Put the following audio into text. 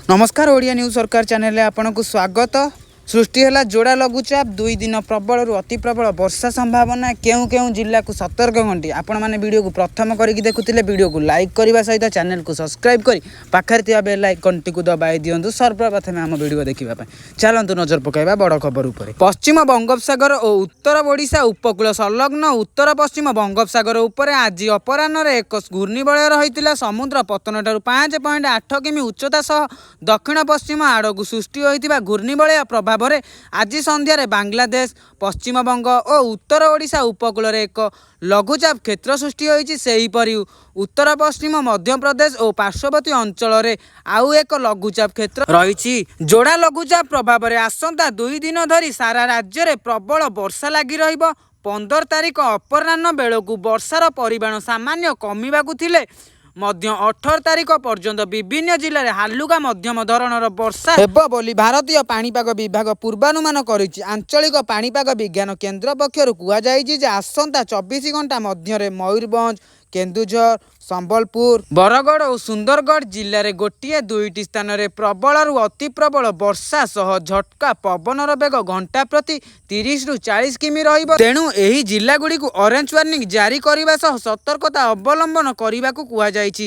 नमस्कार ओडिया न्यूज सरकार चैनल आपनको स्वागत। सृष्टि है जोड़ा लघुचाप 2 दिन प्रबल अति प्रबल वर्षा संभावना केउ केउ जिला को सतर्क घंटी आपण मैंने वीडियो को प्रथम करके देखुले वीडियो को लाइक करने सहित चैनल को सब्सक्राइब कर पाखे बेल आइकन टी दबाई दिंतु सर्वप्रथम आम वीडियो देखा चलतु नजर पकड़ा बड़ खबर उपर। पश्चिम बंगोपसागर और उत्तर ओडिशा उपकूल संलग्न उत्तर पश्चिम बंगोपसागर उपर आज अपराह एक घूर्णिबलय रही समुद्र पतन ठार 5.8 किमी उच्चता सह दक्षिण पश्चिम आड़क सृष्टि होता घूर्णिबलय प्रभाव आज संध्यारे बांग्लादेश पश्चिम बंग और उत्तर ओडिशा उपकूल एक लघुचाप क्षेत्र सृष्टि होईपरि उत्तर पश्चिम मध्य प्रदेश और पार्श्ववर्ती अंचल आउ एक लघुचाप क्षेत्र रही। जोड़ा लघुचाप प्रभाव में आसंता 2 दिन धरी सारा राज्य में प्रबल वर्षा लगी रहिबो। 15 तारिख अपराह्न बेलू वर्षार परिमाण सामान्य कमिबाकु थिले मध्य 18 तारिख पर्यंत विभिन्न जिले में हालुका मध्यम धरणर वर्षा हेबो बोली भारतीय पाणीपाग विभाग पूर्वानुमान करिछि। आंचलिक पाणीपाग विज्ञान केन्द्र पक्षरु कुआ जायछि जे आसंता 24 घंटा मध्य मयूरभंज केन्दुझर संबलपुर बरगढ़ और सुंदरगढ़ जिले में गोटे 2टी स्थान में प्रबल अति प्रबल वर्षा सह झटका पवनर बेग घंटा प्रति 30 ରୁ 40 किमी रहिबो। तेणु एही जिला गुडी को ऑरेंज वार्निंग जारी करने सतर्कता अवलंबन करने को कुआ जायछि।